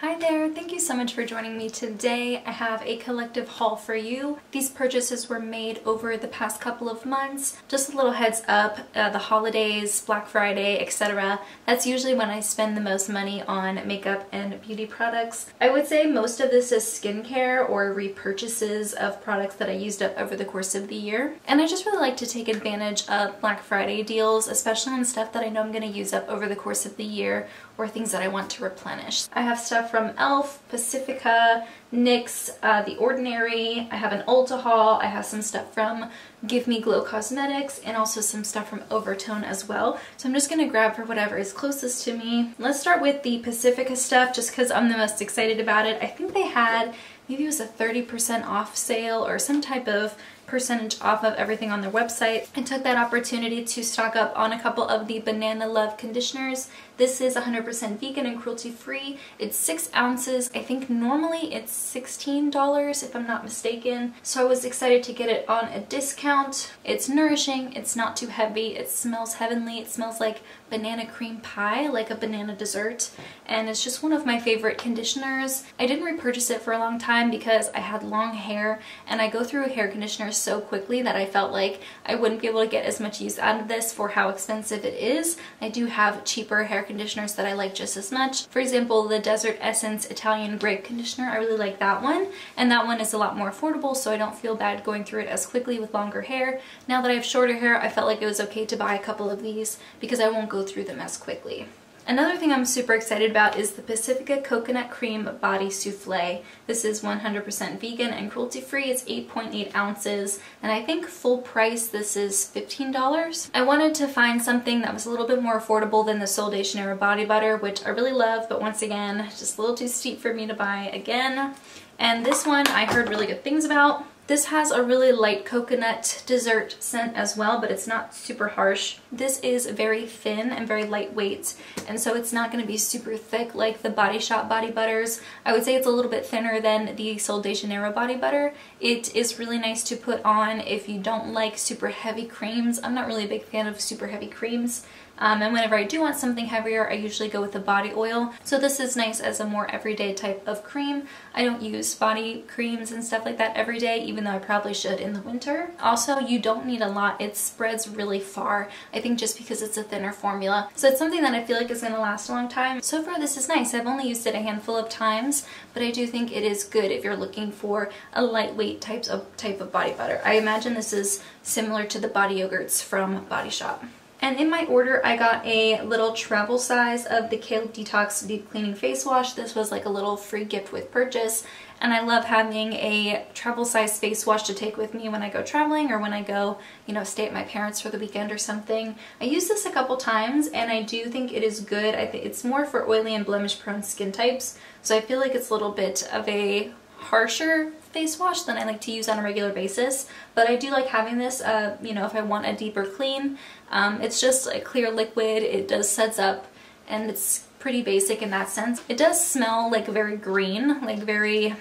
Hi there, thank you so much for joining me today. I have a collective haul for you. These purchases were made over the past couple of months. Just a little heads up, the holidays, Black Friday, etc. That's usually when I spend the most money on makeup and beauty products. I would say most of this is skincare or repurchases of products that I used up over the course of the year. And I just really like to take advantage of Black Friday deals, especially on stuff that I know I'm going to use up over the course of the year or things that I want to replenish. I have stuff from e.l.f., Pacifica, NYX, The Ordinary. I have an Ulta haul. I have some stuff from Give Me Glow Cosmetics and also some stuff from Overtone as well. So I'm just going to grab for whatever is closest to me. Let's start with the Pacifica stuff just because I'm the most excited about it. I think they had, maybe it was a 30% off sale or some type of percentage off of everything on their website. I took that opportunity to stock up on a couple of the Banana Love conditioners. This is 100% vegan and cruelty-free. It's 6 ounces. I think normally it's $16 if I'm not mistaken. So I was excited to get it on a discount. It's nourishing, it's not too heavy, it smells heavenly, it smells like banana cream pie, like a banana dessert, and it's just one of my favorite conditioners. I didn't repurchase it for a long time because I had long hair and I go through hair conditioners so quickly that I felt like I wouldn't be able to get as much use out of this for how expensive it is. I do have cheaper hair conditioners that I like just as much. For example, the Desert Essence Italian Grape Conditioner, I really like that one, and that one is a lot more affordable, so I don't feel bad going through it as quickly with longer hair. Now that I have shorter hair, I felt like it was okay to buy a couple of these because I won't go through them as quickly. Another thing I'm super excited about is the Pacifica Coconut Cream Body Souffle. This is 100% vegan and cruelty-free. It's 8.8 ounces, and I think full price this is $15. I wanted to find something that was a little bit more affordable than the Sol de Janeiro body butter, which I really love, but once again, just a little too steep for me to buy again. And this one I heard really good things about. This has a really light coconut dessert scent as well, but it's not super harsh. This is very thin and very lightweight, and so it's not going to be super thick like the Body Shop body butters. I would say it's a little bit thinner than the Sol de Janeiro body butter. It is really nice to put on if you don't like super heavy creams. I'm not really a big fan of super heavy creams. And whenever I do want something heavier, I usually go with the body oil. So this is nice as a more everyday type of cream. I don't use body creams and stuff like that every day, even though I probably should in the winter. Also, you don't need a lot. It spreads really far, I think just because it's a thinner formula. So it's something that I feel like is going to last a long time. So far this is nice. I've only used it a handful of times, but I do think it is good if you're looking for a lightweight type of body butter. I imagine this is similar to the body yogurts from Body Shop. And in my order, I got a little travel size of the Decay Detox Deep Cleaning Face Wash. This was like a little free gift with purchase. And I love having a travel size face wash to take with me when I go traveling or when I go, you know, stay at my parents' for the weekend or something. I used this a couple times and I do think it is good. I think it's more for oily and blemish prone skin types. So I feel like it's a little bit of a harsher face wash than I like to use on a regular basis, but I do like having this, you know, if I want a deeper clean. It's just a clear liquid, it does suds up, and it's pretty basic in that sense. It does smell like very green, like very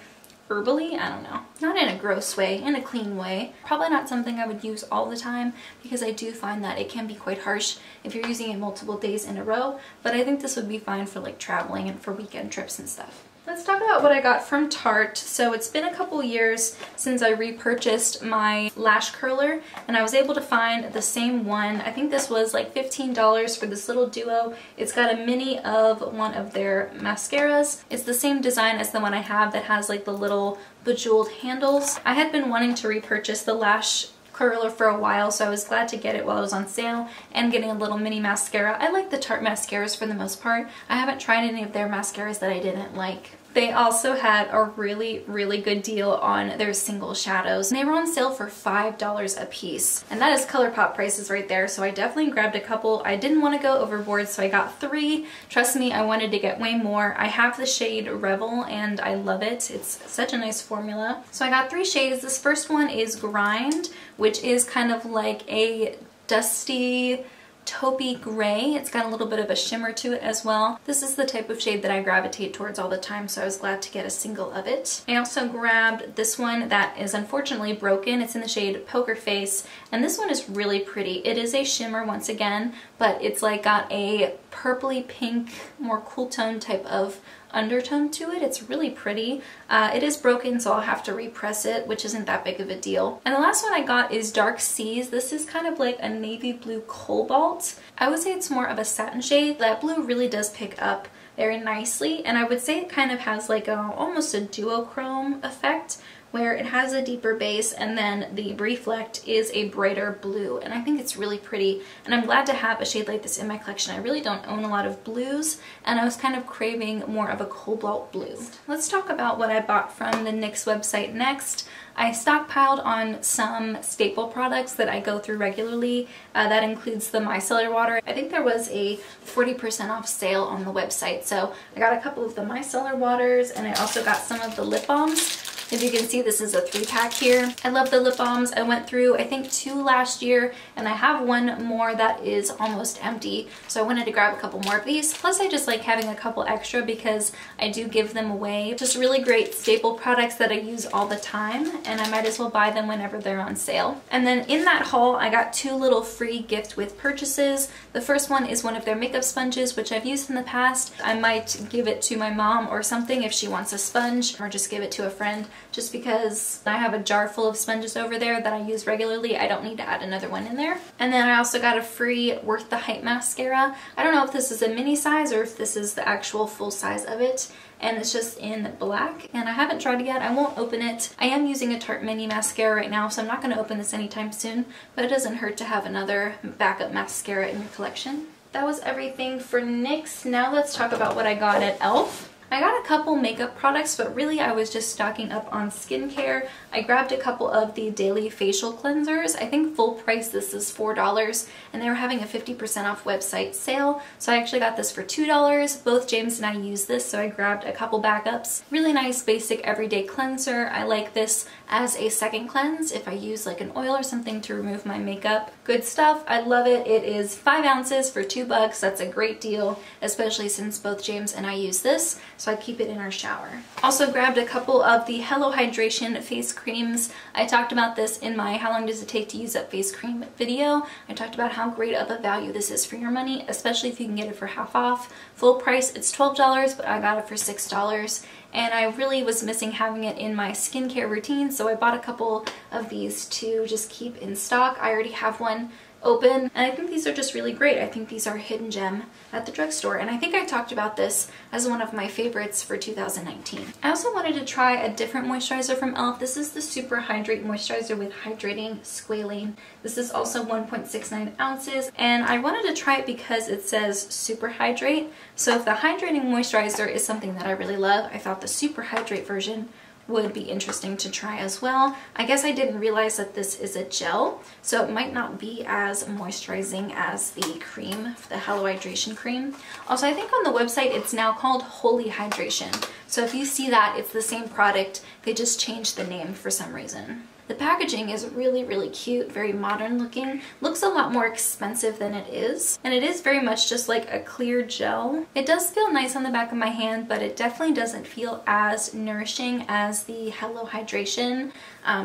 herbally, I don't know. Not in a gross way, in a clean way. Probably not something I would use all the time because I do find that it can be quite harsh if you're using it multiple days in a row, but I think this would be fine for like traveling and for weekend trips and stuff. Let's talk about what I got from Tarte. So it's been a couple years since I repurchased my lash curler and I was able to find the same one. I think this was like $15 for this little duo. It's got a mini of one of their mascaras. It's the same design as the one I have that has like the little bejeweled handles. I had been wanting to repurchase the lash curler for a while, so I was glad to get it while it was on sale and getting a little mini mascara. I like the Tarte mascaras for the most part. I haven't tried any of their mascaras that I didn't like. They also had a really, really good deal on their single shadows. They were on sale for $5 a piece, and that is ColourPop prices right there, so I definitely grabbed a couple. I didn't want to go overboard, so I got 3. Trust me, I wanted to get way more. I have the shade Revel, and I love it. It's such a nice formula. So I got 3 shades. This first one is Grind, which is kind of like a dusty taupey gray. It's got a little bit of a shimmer to it as well. This is the type of shade that I gravitate towards all the time, so I was glad to get a single of it. I also grabbed this one that is unfortunately broken. It's in the shade Poker Face, and this one is really pretty. It is a shimmer once again, but it's like got a purpley pink, more cool tone type of undertone to it. It's really pretty. It is broken, so I'll have to repress it, which isn't that big of a deal. And the last one I got is Dark Seas. This is kind of like a navy blue cobalt. I would say it's more of a satin shade. That blue really does pick up very nicely, and I would say it kind of has like almost a duochrome effect, where it has a deeper base and then the reflect is a brighter blue, and I think it's really pretty, and I'm glad to have a shade like this in my collection. I really don't own a lot of blues, and I was kind of craving more of a cobalt blue. Let's talk about what I bought from the NYX website next. I stockpiled on some staple products that I go through regularly. That includes the micellar water. I think there was a 40% off sale on the website, so I got a couple of the micellar waters, and I also got some of the lip balms. If you can see, this is a 3-pack here. I love the lip balms. I went through, I think, 2 last year, and I have one more that is almost empty. So I wanted to grab a couple more of these. Plus, I just like having a couple extra because I do give them away. Just really great staple products that I use all the time, and I might as well buy them whenever they're on sale. And then in that haul, I got 2 little free gift with purchases. The first one is one of their makeup sponges, which I've used in the past. I might give it to my mom or something if she wants a sponge, or just give it to a friend. Just because I have a jar full of sponges over there that I use regularly, I don't need to add another one in there. And then I also got a free Worth the Hype mascara. I don't know if this is a mini size or if this is the actual full size of it, and it's just in black, and I haven't tried it yet. I won't open it. I am using a Tarte mini mascara right now, so I'm not going to open this anytime soon, but it doesn't hurt to have another backup mascara in your collection. That was everything for NYX. Now let's talk about what I got at e.l.f. I got a couple makeup products, but really I was just stocking up on skincare. I grabbed a couple of the daily facial cleansers. I think full price this is $4, and they were having a 50% off website sale. So I actually got this for $2. Both James and I use this, so I grabbed a couple backups. Really nice basic everyday cleanser. I like this as a second cleanse if I use like an oil or something to remove my makeup. Good stuff. I love it. It is 5 ounces for $2. That's a great deal, especially since both James and I use this, so I keep it in our shower. Also grabbed a couple of the Hello Hydration face creams. I talked about this in my How Long Does It Take to Use Up Face Cream video. I talked about how great of a value this is for your money, especially if you can get it for half off. Full price, it's $12, but I got it for $6. And I really was missing having it in my skincare routine, so I bought a couple of these to just keep in stock. I already have one open, and I think these are just really great. I think these are a hidden gem at the drugstore, and I think I talked about this as one of my favorites for 2019. I also wanted to try a different moisturizer from e.l.f. This is the Super Hydrate Moisturizer with Hydrating Squalane. This is also 1.69 ounces, and I wanted to try it because it says Super Hydrate. So if the hydrating moisturizer is something that I really love, I thought the Super Hydrate version would be interesting to try as well. I guess I didn't realize that this is a gel, so it might not be as moisturizing as the cream, the Hello Hydration cream. Also, I think on the website it's now called Holy Hydration. So if you see that, it's the same product, they just changed the name for some reason. The packaging is really, really cute, very modern looking. Looks a lot more expensive than it is. And it is very much just like a clear gel. It does feel nice on the back of my hand, but it definitely doesn't feel as nourishing as the Hello Hydration.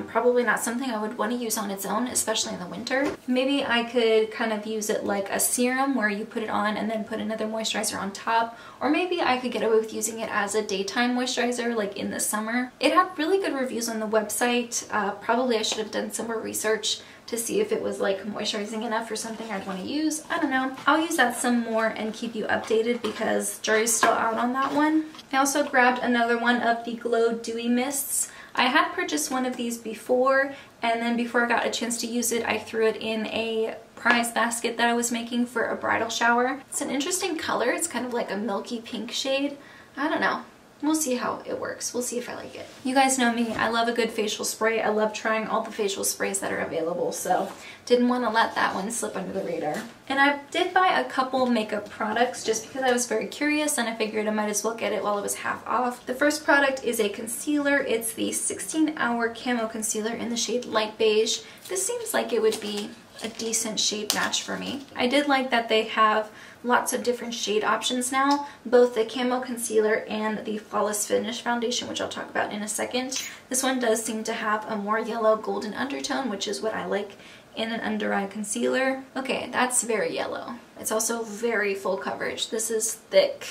Probably not something I would want to use on its own, especially in the winter. Maybe I could kind of use it like a serum where you put it on and then put another moisturizer on top. Or maybe I could get away with using it as a daytime moisturizer like in the summer. It had really good reviews on the website. Probably I should have done some more research to see if it was like moisturizing enough or something I'd want to use. I don't know. I'll use that some more and keep you updated because jury's still out on that one. I also grabbed another one of the Glow Dewy Mists. I had purchased one of these before, and then before I got a chance to use it, I threw it in a prize basket that I was making for a bridal shower. It's an interesting color. It's kind of like a milky pink shade. I don't know. We'll see how it works. We'll see if I like it. You guys know me. I love a good facial spray. I love trying all the facial sprays that are available, so didn't want to let that one slip under the radar. And I did buy a couple makeup products just because I was very curious and I figured I might as well get it while it was half off. The first product is a concealer. It's the 16-Hour Camo Concealer in the shade Light Beige. This seems like it would be a decent shade match for me. I did like that they have lots of different shade options now, both the Camo Concealer and the Flawless Finish Foundation, which I'll talk about in a second. This one does seem to have a more yellow golden undertone, which is what I like in an under eye concealer. Okay, that's very yellow. It's also very full coverage. This is thick.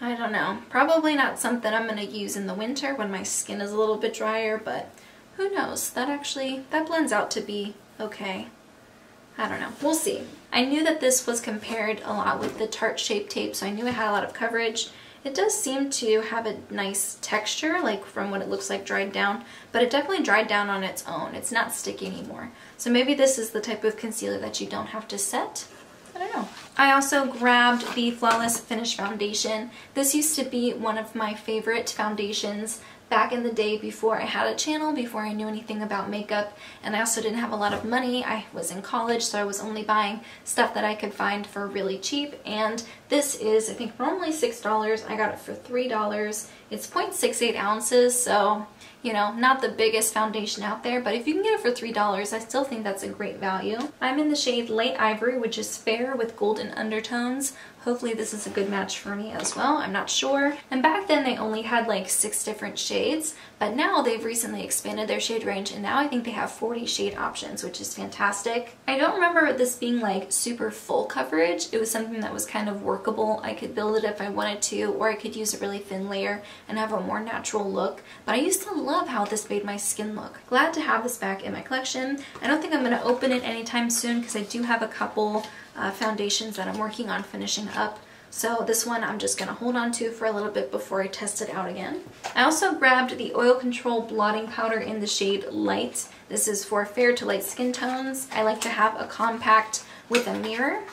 I don't know. Probably not something I'm going to use in the winter when my skin is a little bit drier, but who knows? That blends out to be okay. I don't know. We'll see. I knew that this was compared a lot with the Tarte Shape Tape, so I knew it had a lot of coverage. It does seem to have a nice texture, like from what it looks like dried down, but it definitely dried down on its own. It's not sticky anymore. So maybe this is the type of concealer that you don't have to set. I don't know. I also grabbed the Flawless Finish Foundation. This used to be one of my favorite foundations back in the day before I had a channel, before I knew anything about makeup, and I also didn't have a lot of money. I was in college, so I was only buying stuff that I could find for really cheap, and this is, I think, normally $6. I got it for $3. It's 0.68 ounces, so, you know, not the biggest foundation out there, but if you can get it for $3, I still think that's a great value. I'm in the shade Light Ivory, which is fair with golden undertones. Hopefully this is a good match for me as well. I'm not sure. And back then they only had like 6 different shades, but now they've recently expanded their shade range, and now I think they have 40 shade options, which is fantastic. I don't remember this being like super full coverage. It was something that was kind of workable. I could build it if I wanted to, or I could use a really thin layer and have a more natural look. But I used to love how this made my skin look. Glad to have this back in my collection. I don't think I'm going to open it anytime soon because I do have a couple foundations that I'm working on finishing up. So this one I'm just going to hold on to for a little bit before I test it out again. I also grabbed the Oil Control Blotting Powder in the shade Light. This is for fair to light skin tones. I like to have a compact with a mirror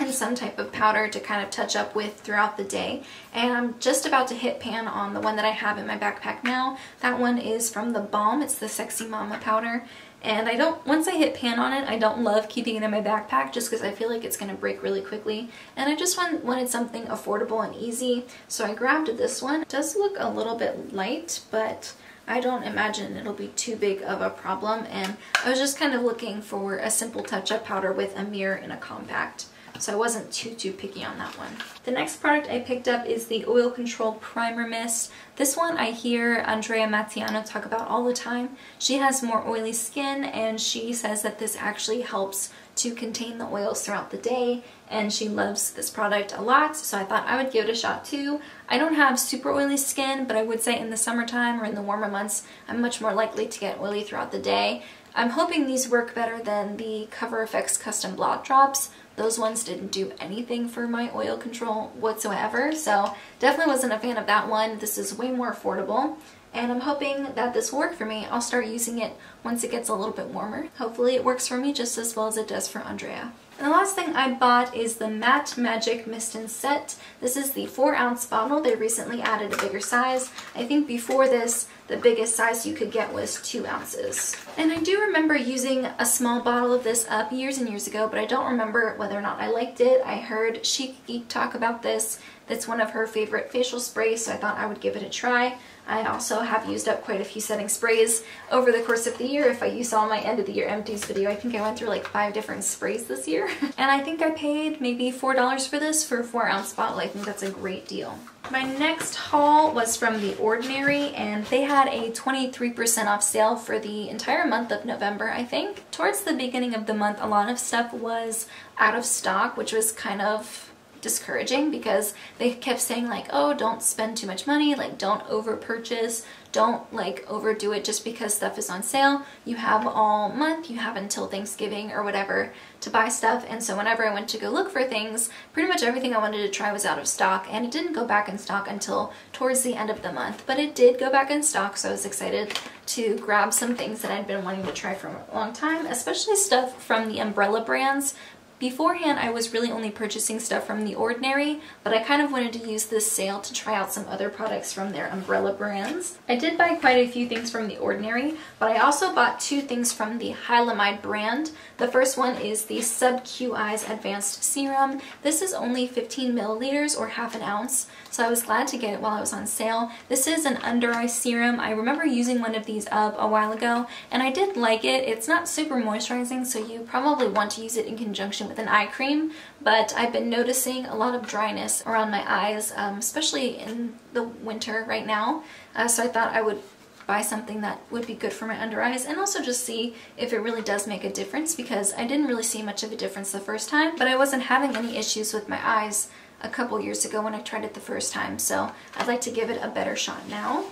and some type of powder to kind of touch up with throughout the day. And I'm just about to hit pan on the one that I have in my backpack now. That one is from the Balm. It's the Sexy Mama powder. And once I hit pan on it, I don't love keeping it in my backpack just because I feel like it's going to break really quickly. And I just wanted something affordable and easy, so I grabbed this one. It does look a little bit light, but I don't imagine it'll be too big of a problem. And I was just kind of looking for a simple touch-up powder with a mirror and a compact. So I wasn't too picky on that one. The next product I picked up is the Oil Control Primer Mist. This one I hear Andrea Mattiano talk about all the time. She has more oily skin, and she says that this actually helps to contain the oils throughout the day, and she loves this product a lot, so I thought I would give it a shot too. I don't have super oily skin, but I would say in the summertime or in the warmer months, I'm much more likely to get oily throughout the day. I'm hoping these work better than the Cover FX Custom Blot Drops. Those ones didn't do anything for my oil control whatsoever, so definitely wasn't a fan of that one. This is way more affordable, and I'm hoping that this will work for me. I'll start using it once it gets a little bit warmer. Hopefully it works for me just as well as it does for Andrea. And the last thing I bought is the Matte Magic Mist and Set. This is the 4-ounce bottle. They recently added a bigger size. I think before this, the biggest size you could get was 2 ounces. And I do remember using a small bottle of this up years and years ago, but I don't remember whether or not I liked it. I heard Chic Geek talk about this. That's one of her favorite facial sprays, so I thought I would give it a try. I also have used up quite a few setting sprays over the course of the year. If you saw my end of the year empties video, I think I went through like 5 different sprays this year. And I think I paid maybe $4 for this for a 4-ounce bottle. I think that's a great deal. My next haul was from The Ordinary, and they had a 23% off sale for the entire month of November, I think. Towards the beginning of the month, a lot of stuff was out of stock, which was kind of discouraging because they kept saying like, oh, don't spend too much money, like don't over purchase, don't like overdo it just because stuff is on sale. You have all month, you have until Thanksgiving or whatever to buy stuff. And so whenever I went to go look for things, pretty much everything I wanted to try was out of stock, and it didn't go back in stock until towards the end of the month, but it did go back in stock, so I was excited to grab some things that I'd been wanting to try for a long time, especially stuff from the umbrella brands. Beforehand, I was really only purchasing stuff from The Ordinary, but I kind of wanted to use this sale to try out some other products from their umbrella brands. I did buy quite a few things from The Ordinary, but I also bought 2 things from the Hilum brand. The first one is the Sub Q Eyes Advanced Serum. This is only 15 milliliters or half an ounce, so I was glad to get it while it was on sale. This is an under eye serum. I remember using one of these up a while ago, and I did like it. It's not super moisturizing, so you probably want to use it in conjunction with an eye cream, but I've been noticing a lot of dryness around my eyes, especially in the winter right now, so I thought I would buy something that would be good for my under eyes and also just see if it really does make a difference, because I didn't really see much of a difference the first time, but I wasn't having any issues with my eyes a couple years ago when I tried it the first time, so I'd like to give it a better shot now.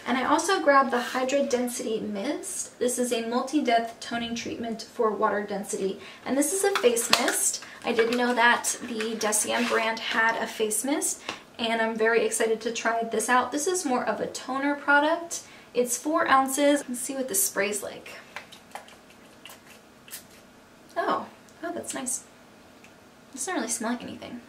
And I also grabbed the Hydra Density Mist. This is a multi-depth toning treatment for water density. And this is a face mist. I didn't know that the Decay brand had a face mist, and I'm very excited to try this out. This is more of a toner product. It's 4 ounces. Let's see what this spray's like. Oh, that's nice. It doesn't really smell like anything.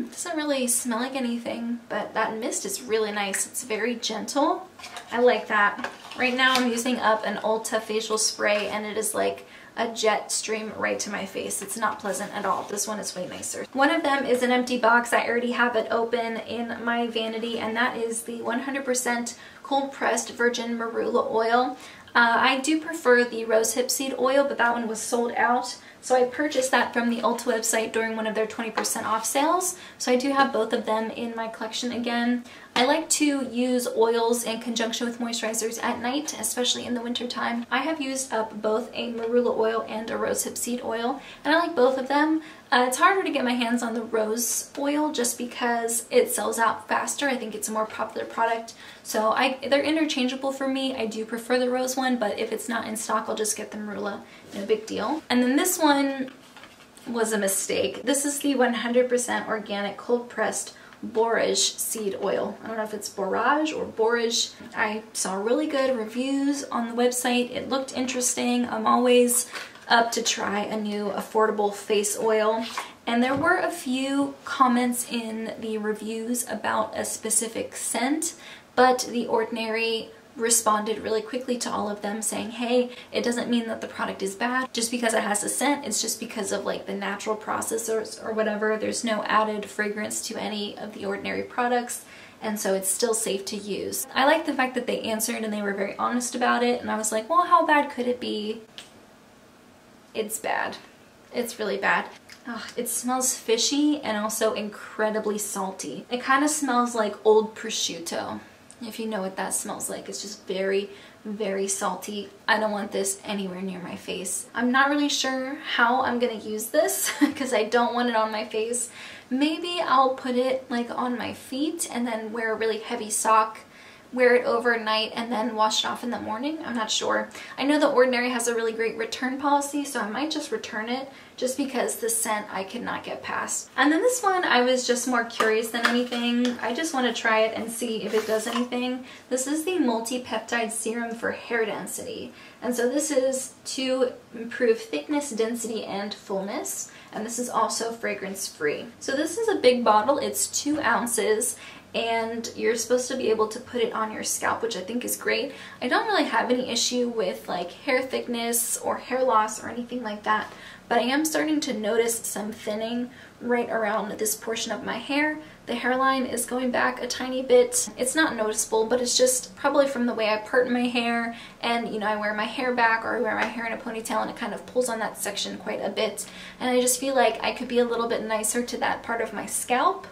Doesn't really smell like anything, but that mist is really nice. It's very gentle. I like that. Right now I'm using up an Ulta facial spray, and it is like a jet stream right to my face. It's not pleasant at all. This one is way nicer. One of them is an empty box. I already have it open in my vanity, and that is the 100% cold pressed virgin marula oil. I do prefer the rosehip seed oil, but that one was sold out. So I purchased that from the Ulta website during one of their 20% off sales. So I do have both of them in my collection again. I like to use oils in conjunction with moisturizers at night, especially in the winter time. I have used up both a marula oil and a rosehip seed oil, and I like both of them. It's harder to get my hands on the rose oil just because it sells out faster. I think it's a more popular product. So they're interchangeable for me. I do prefer the rose one, but if it's not in stock, I'll just get the marula. No big deal. And then this one was a mistake. This is the 100% organic cold pressed borage seed oil. I don't know if it's borage or borage. I saw really good reviews on the website. It looked interesting. I'm always up to try a new affordable face oil, and there were a few comments in the reviews about a specific scent, but The Ordinary responded really quickly to all of them saying, hey, it doesn't mean that the product is bad just because it has a scent. It's just because of like the natural processors or whatever. There's no added fragrance to any of The Ordinary products, and so it's still safe to use. I like the fact that they answered and they were very honest about it, and I was like, well, how bad could it be? It's bad. It's really bad. Oh, it smells fishy and also incredibly salty. It kind of smells like old prosciutto, if you know what that smells like. It's just very, very salty. I don't want this anywhere near my face. I'm not really sure how I'm gonna use this because I don't want it on my face. Maybe I'll put it like on my feet and then wear a really heavy sock, wear it overnight, and then wash it off in the morning. I'm not sure. I know The Ordinary has a really great return policy, so I might just return it just because the scent I could not get past. And then this one, I was just more curious than anything. I just want to try it and see if it does anything. This is the multi-peptide serum for hair density. And so this is to improve thickness, density, and fullness. And this is also fragrance free. So this is a big bottle. It's 2 ounces. And you're supposed to be able to put it on your scalp, which I think is great. I don't really have any issue with like hair thickness or hair loss or anything like that, but I am starting to notice some thinning right around this portion of my hair. The hairline is going back a tiny bit. It's not noticeable, but it's just probably from the way I part my hair, and you know, I wear my hair back or I wear my hair in a ponytail and it kind of pulls on that section quite a bit. And I just feel like I could be a little bit nicer to that part of my scalp.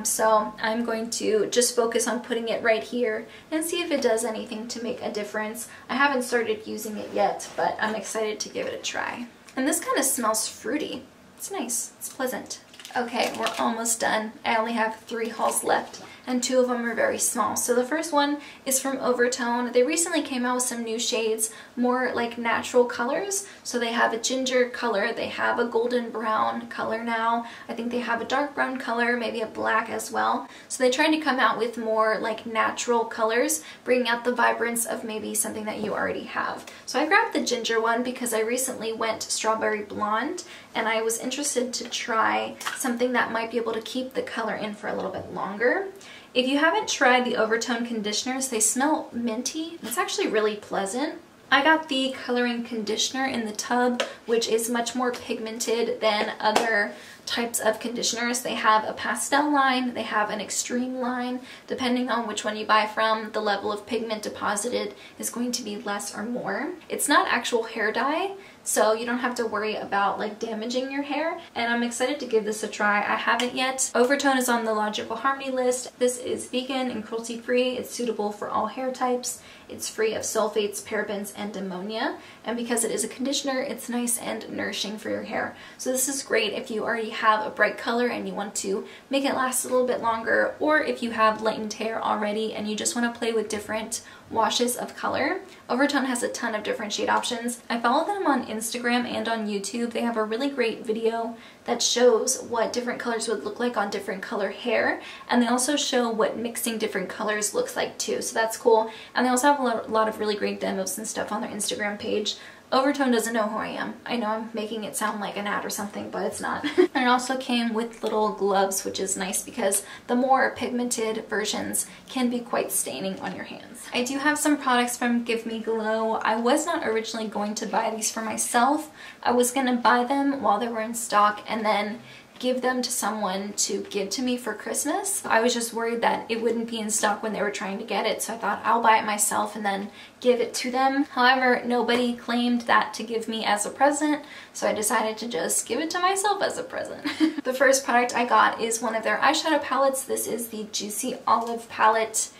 So I'm going to just focus on putting it right here and see if it does anything to make a difference. I haven't started using it yet, but I'm excited to give it a try. And this kind of smells fruity. It's nice. It's pleasant. Okay, we're almost done. I only have 3 hauls left, and 2 of them are very small. So the first one is from Overtone. They recently came out with some new shades, more like natural colors. So they have a ginger color, they have a golden brown color now. I think they have a dark brown color, maybe a black as well. So they tried to come out with more like natural colors, bringing out the vibrance of maybe something that you already have. So I grabbed the ginger one because I recently went strawberry blonde, and I was interested to try something that might be able to keep the color in for a little bit longer. If you haven't tried the Overtone conditioners, they smell minty. It's actually really pleasant. I got the coloring conditioner in the tub, which is much more pigmented than other types of conditioners. They have a pastel line, they have an extreme line. Depending on which one you buy from, the level of pigment deposited is going to be less or more. It's not actual hair dye. so you don't have to worry about like damaging your hair, and I'm excited to give this a try. I haven't yet. Overtone is on the Logical Harmony list. This is vegan and cruelty-free. It's suitable for all hair types. It's free of sulfates, parabens, and ammonia, and because it is a conditioner, it's nice and nourishing for your hair. So this is great if you already have a bright color and you want to make it last a little bit longer, or if you have lightened hair already and you just want to play with different washes of color. Overtone has a ton of different shade options. I follow them on Instagram and on YouTube. They have a really great video that shows what different colors would look like on different color hair, and they also show what mixing different colors looks like too, so that's cool. And they also have a lot of really great demos and stuff on their Instagram page. Overtone doesn't know who I am. I know I'm making it sound like an ad or something, but it's not. And it also came with little gloves, which is nice because the more pigmented versions can be quite staining on your hands. I do have some products from Give Me Glow. I was not originally going to buy these for myself. I was going to buy them while they were in stock and then give them to someone to give to me for Christmas. I was just worried that it wouldn't be in stock when they were trying to get it, so I thought I'll buy it myself and then give it to them. However, nobody claimed that to give me as a present, so I decided to just give it to myself as a present. The first product I got is one of their eyeshadow palettes. This is the Juicy Olive palette.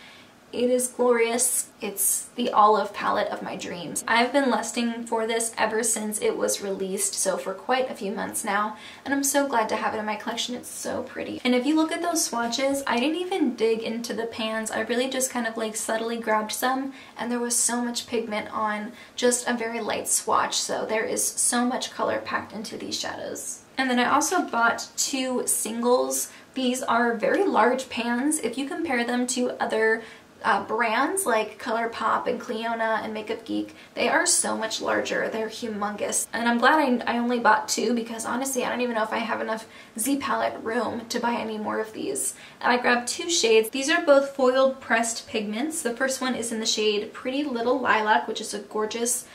It is glorious. It's the olive palette of my dreams. I've been lusting for this ever since it was released, so for quite a few months now, and I'm so glad to have it in my collection. It's so pretty. And if you look at those swatches, I didn't even dig into the pans. I really just kind of like subtly grabbed some, and there was so much pigment on just a very light swatch, so there is so much color packed into these shadows. And then I also bought two singles. These are very large pans. If you compare them to other brands like ColourPop and Cleona and Makeup Geek, they are so much larger. They're humongous. And I'm glad I only bought two, because honestly I don't even know if I have enough Z palette room to buy any more of these. And I grabbed two shades. These are both foiled pressed pigments. The first one is in the shade Pretty Little Lilac, which is a gorgeous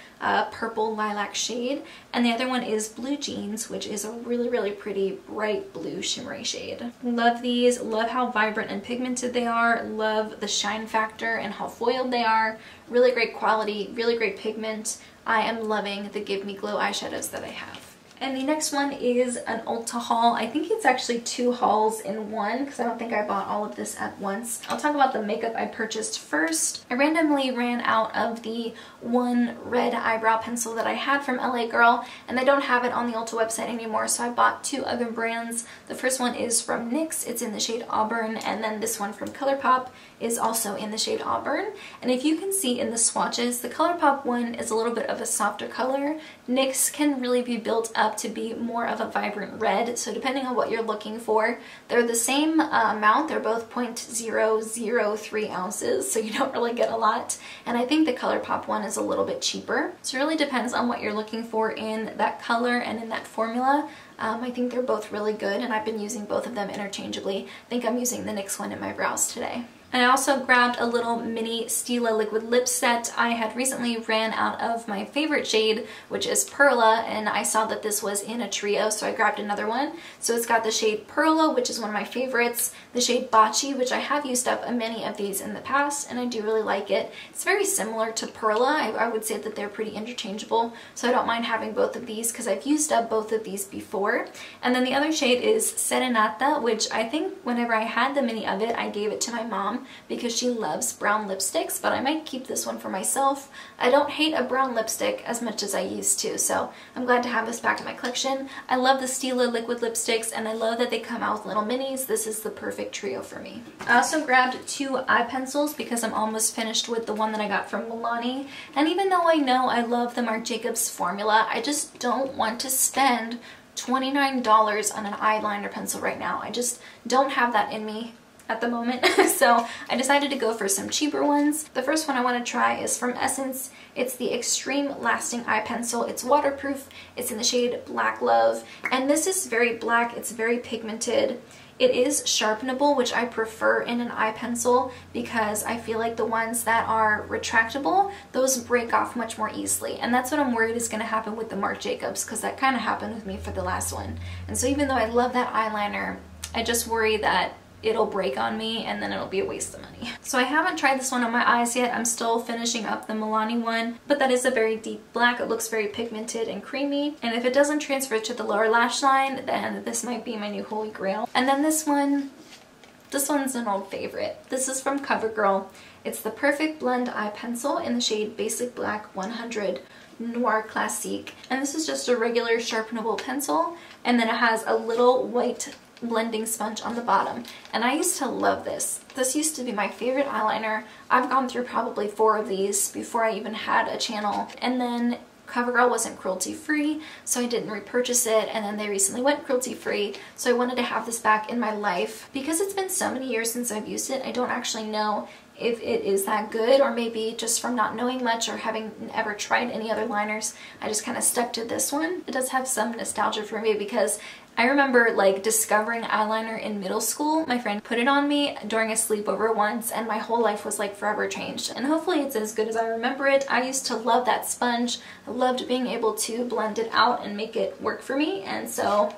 purple lilac shade, and the other one is Blue Jeans, which is a really pretty bright blue shimmery shade. Love these, love how vibrant and pigmented they are, love the shine factor and how foiled they are. Really great quality, really great pigment. I am loving the Give Me Glow eyeshadows that I have. And the next one is an Ulta haul. I think it's actually two hauls in one, because I don't think I bought all of this at once. I'll talk about the makeup I purchased first. I randomly ran out of the one red eyebrow pencil that I had from LA Girl, and I don't have it on the Ulta website anymore, so I bought two other brands. The first one is from NYX. It's in the shade Auburn, and then this one from ColourPop is also in the shade Auburn. And if you can see in the swatches, the ColourPop one is a little bit of a softer color. NYX can really be built up to be more of a vibrant red, so depending on what you're looking for, they're the same amount. They're both 0.003 ounces, so you don't really get a lot. And I think the ColourPop one is a little bit cheaper. So it really depends on what you're looking for in that color and in that formula. I think they're both really good, and I've been using both of them interchangeably. I think I'm using the NYX one in my brows today. And I also grabbed a little mini Stila liquid lip set. I had recently ran out of my favorite shade, which is Perla, and I saw that this was in a trio, so I grabbed another one. So it's got the shade Perla, which is one of my favorites, the shade Baci, which I have used up many of these in the past, and I do really like it. It's very similar to Perla. I would say that they're pretty interchangeable, so I don't mind having both of these because I've used up both of these before. And then the other shade is Serenata, which I think whenever I had the mini of it, I gave it to my mom because she loves brown lipsticks, but I might keep this one for myself. I don't hate a brown lipstick as much as I used to, so I'm glad to have this back in my collection. I love the Stila liquid lipsticks, and I love that they come out with little minis. This is the perfect trio for me. I also grabbed two eye pencils because I'm almost finished with the one that I got from Milani, and even though I know I love the Marc Jacobs formula, I just don't want to spend $29 on an eyeliner pencil right now. I just don't have that in me at the moment. So I decided to go for some cheaper ones. The first one I want to try is from Essence. It's the Extreme Lasting Eye Pencil. It's waterproof. It's in the shade Black Love. And this is very black. It's very pigmented. It is sharpenable, which I prefer in an eye pencil because I feel like the ones that are retractable, those break off much more easily. And that's what I'm worried is going to happen with the Marc Jacobs, because that kind of happened with me for the last one. And so even though I love that eyeliner, I just worry that it'll break on me and then it'll be a waste of money. So I haven't tried this one on my eyes yet. I'm still finishing up the Milani one, but that is a very deep black. It looks very pigmented and creamy. And if it doesn't transfer to the lower lash line, then this might be my new holy grail. And then this one's an old favorite. This is from CoverGirl. It's the Perfect Blend Eye Pencil in the shade Basic Black 100 Noir Classique. And this is just a regular sharpenable pencil. And then it has a little white blending sponge on the bottom, and I used to love this. This used to be my favorite eyeliner. I've gone through probably 4 of these before I even had a channel, and then CoverGirl wasn't cruelty-free, so I didn't repurchase it, and then they recently went cruelty-free, so I wanted to have this back in my life. Because it's been so many years since I've used it, I don't actually know if it is that good, or maybe just from not knowing much or having ever tried any other liners, I just kind of stuck to this one. It does have some nostalgia for me because I remember like discovering eyeliner in middle school. My friend put it on me during a sleepover once, and my whole life was like forever changed. And hopefully it's as good as I remember it. I used to love that sponge. I loved being able to blend it out and make it work for me, and so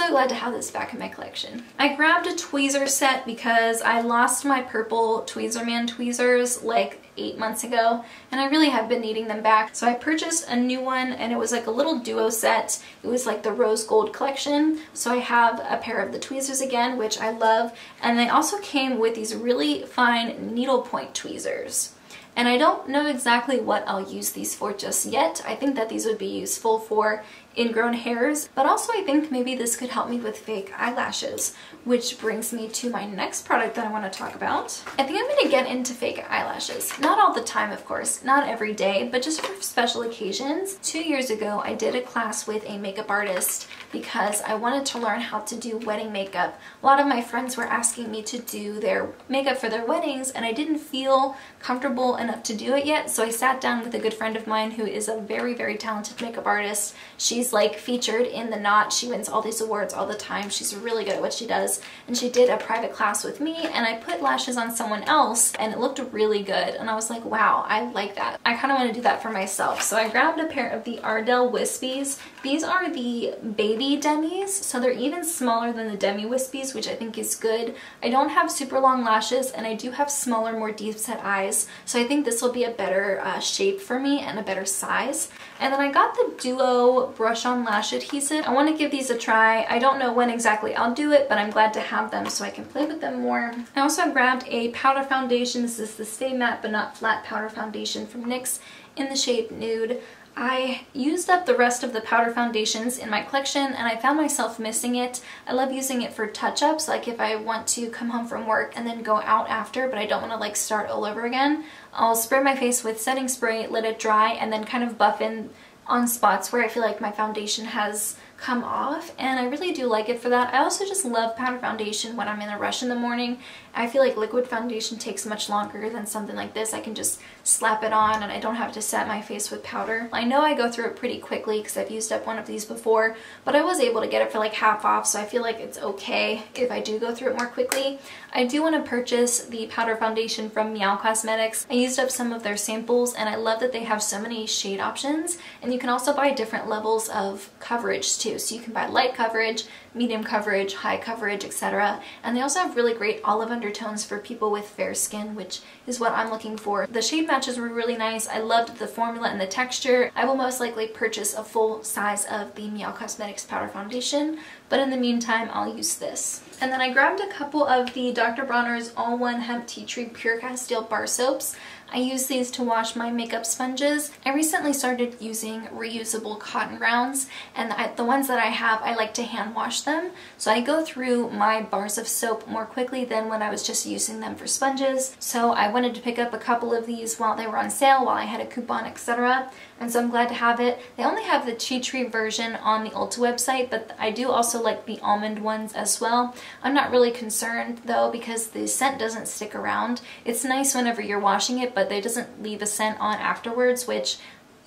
glad to have this back in my collection. I grabbed a tweezer set because I lost my purple Tweezerman tweezers like 8 months ago, and I really have been needing them back. So I purchased a new one, and it was like a little duo set. It was like the rose gold collection. So I have a pair of the tweezers again, which I love, and they also came with these really fine needlepoint tweezers. And I don't know exactly what I'll use these for just yet. I think that these would be useful for ingrown hairs, but also I think maybe this could help me with fake eyelashes, which brings me to my next product that I want to talk about. I think I'm going to get into fake eyelashes. Not all the time, of course, not every day, but just for special occasions. 2 years ago, I did a class with a makeup artist because I wanted to learn how to do wedding makeup. A lot of my friends were asking me to do their makeup for their weddings, and I didn't feel comfortable enough to do it yet, so I sat down with a good friend of mine who is a very, very talented makeup artist. She's like featured in The Knot. She wins all these awards all the time. She's really good at what she does, and she did a private class with me, and I put lashes on someone else and it looked really good, and I was like, wow, I like that. I kind of want to do that for myself. So I grabbed a pair of the Ardell Wispies. These are the baby demis, so they're even smaller than the demi wispies, which I think is good. I don't have super long lashes, and I do have smaller, more deep set eyes, so I think this will be a better shape for me and a better size. And then I got the Duo brush on lash adhesive. I want to give these a try. I don't know when exactly I'll do it, but I'm glad to have them so I can play with them more. I also grabbed a powder foundation. This is the Stay Matte But Not Flat powder foundation from NYX in the shade Nude. I used up the rest of the powder foundations in my collection, and I found myself missing it. I love using it for touch-ups, like if I want to come home from work and then go out after, but I don't want to like start all over again. I'll spray my face with setting spray, let it dry, and then kind of buff in on spots where I feel like my foundation has come off, and I really do like it for that. I also just love powder foundation when I'm in a rush in the morning. I feel like liquid foundation takes much longer than something like this. I can just slap it on and I don't have to set my face with powder. I know I go through it pretty quickly because I've used up one of these before, but I was able to get it for like half off, so I feel like it's okay if I do go through it more quickly. I do want to purchase the powder foundation from Meow Cosmetics. I used up some of their samples, and I love that they have so many shade options, and you can also buy different levels of coverage too. So you can buy light coverage, medium coverage, high coverage, etc. And they also have really great olive undertones for people with fair skin, which is what I'm looking for. The shade matches were really nice. I loved the formula and the texture. I will most likely purchase a full size of the Meow Cosmetics powder foundation, but in the meantime, I'll use this. And then I grabbed a couple of the Dr. Bronner's All-One Hemp Tea Tree Pure Castile bar soaps. I use these to wash my makeup sponges. I recently started using reusable cotton rounds, and the ones that I have, I like to hand wash them. So I go through my bars of soap more quickly than when I was just using them for sponges. So I wanted to pick up a couple of these while they were on sale, while I had a coupon, etc. And so I'm glad to have it. They only have the tea tree version on the Ulta website, but I do also like the almond ones as well. I'm not really concerned though, because the scent doesn't stick around. It's nice whenever you're washing it, but it doesn't leave a scent on afterwards, which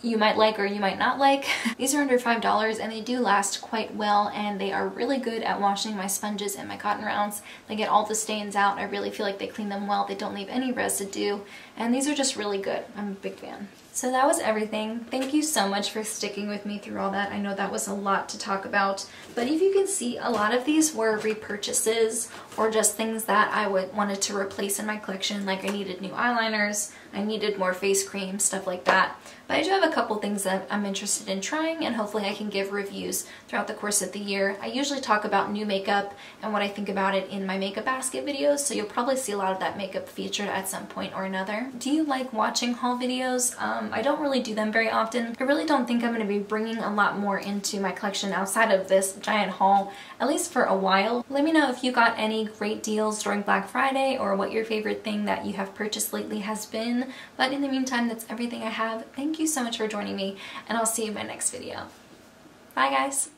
you might like or you might not like. These are under $5, and they do last quite well, and they are really good at washing my sponges and my cotton rounds. They get all the stains out. I really feel like they clean them well. They don't leave any residue, and these are just really good. I'm a big fan. So that was everything. Thank you so much for sticking with me through all that. I know that was a lot to talk about, but if you can see, a lot of these were repurchases or just things that I wanted to replace in my collection. Like I needed new eyeliners, I needed more face cream, stuff like that. But I do have a couple things that I'm interested in trying, and hopefully I can give reviews throughout the course of the year. I usually talk about new makeup and what I think about it in my makeup basket videos, so you'll probably see a lot of that makeup featured at some point or another. Do you like watching haul videos? I don't really do them very often. I really don't think I'm going to be bringing a lot more into my collection outside of this giant haul, at least for a while. Let me know if you got any great deals during Black Friday or what your favorite thing that you have purchased lately has been. But in the meantime, that's everything I have. Thank you so much for joining me, and I'll see you in my next video. Bye guys!